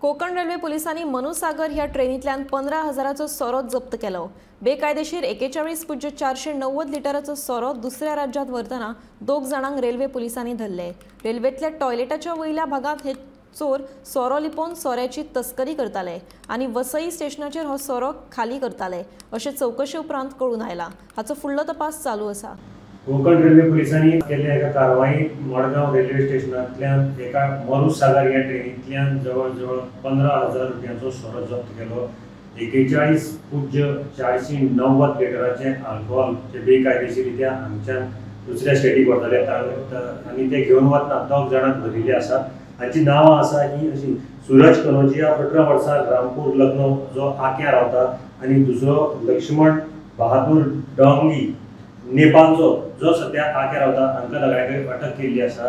Konkan railway पोलिसांनी मनुसागर ह्या ट्रेनींतल्यान 15,000चो सोरो जप्त केलो। बेकायदेशीर 41.490 लिटराचो सोरो दुसऱ्या राज्यांत व्हरतना 2 जाणांक रेल्वे पोलिसांनी धरले। रेल्वेंतल्या टॉयलेटाच्या वयल्या भागांत हे चोर सोरो लिपोवन सोऱ्याची तस्करी करताले आनी वसई स्टेशनाचेर हो सोरो खाली करताले अशें चौकशे उपरांत कळून आयला। हाचो फुडलो तपास चालू आसा। कोकण रेल्वे पोलिसांनी केल्ल्या एका कारवाईत मडगांव रेल्वे स्टेशनांतल्यान एका मरुसागर ह्या ट्रेनींतल्यान जवळ जवळ 15,000 रुपयांचो सोरो जप्त केलो। 41.490 लिटराचे अल्कोहोल जे बेकायदेशीररित्या हांगच्यान दुसऱ्या स्टेटीक व्हरताले आनी ते घेवन वतना 2 जाणांक धरिल्ले आसा। हाची नांवां आसा ही अशी सूरज कनोजिया 18 वर्सां रामपूर लखनौ जो आक्या रावता आनी दुसरो लक्ष्मण बहादूर डोंगी नेपाळचो जो सध्या आक्या रावता हांकां सगळ्यांक अटक केल्ली आसा।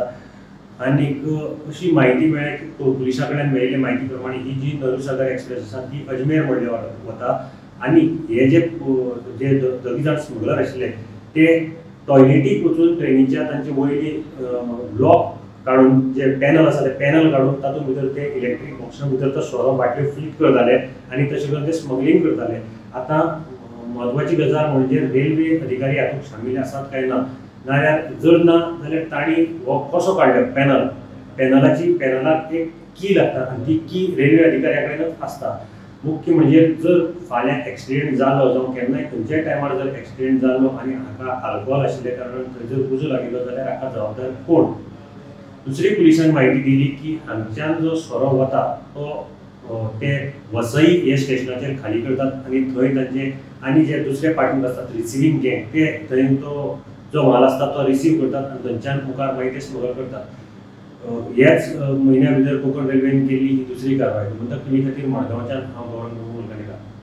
आनीक अशी म्हायती मेळ्ळ्या की पुलिसां कडल्यान मेळिल्ले म्हायती प्रमाणे ही जी मरुसागर एक्सप्रेस आसा ती अजमेर म्हणले वता आनी हे जे दोगी जाण स्मगलर आशिल्ले ते टॉयलेटीक वचून ट्रेनीच्या तांचे वयली लॉक काढून जे पॅनल आसा ते पॅनल काढून तातूंत भितर ते इलेक्ट्रीक बॉक्सा भितर तो सोरो बाटल्यो फीट करताले आनी तशें करून ते स्मगलींग करताले। आतां महत्वाची गजाल म्हणजे रेल्वे अधिकारी हातूंत शामील आसात काय ना, नाल्यार जर ना जाल्यार तांणी हो कसो काडलो पॅनलाक एक की लागता आनी ती की रेल्वे अधिकाऱ्या कडेनच आसता। मुख्य म्हणजे जर फाल्यां एक्सिडेंट जालो जावं केन्नाय खंयच्याय टायमार जर एक्सिडेंट जालो आनी हाका आल्कोहोल आशिल्ले कारणान थंय जर उजो लागिल्लो जाल्यार हाका जबाबदार कोण? दुसरी पुलिसांनी म्हायती दिली की हांगच्यान जो सोरो वता तो ते वसई हे स्टेशनाचेर खाली करतात आनी थंय तांचे आनी जे दुसरे पार्टींत आसतात रिसिवींग गँग ते थंय तो जो माल आसता तो रिसीव करतात आनी थंयच्यान मुखार मागीर ते स्मगल करतात। ह्याच म्हयन्या भितर कोकण रेल्वेन केल्ली ही दुसरी कारवाय। म्हणटकच तुमी खातीर मडगांवच्यान हांव गौरव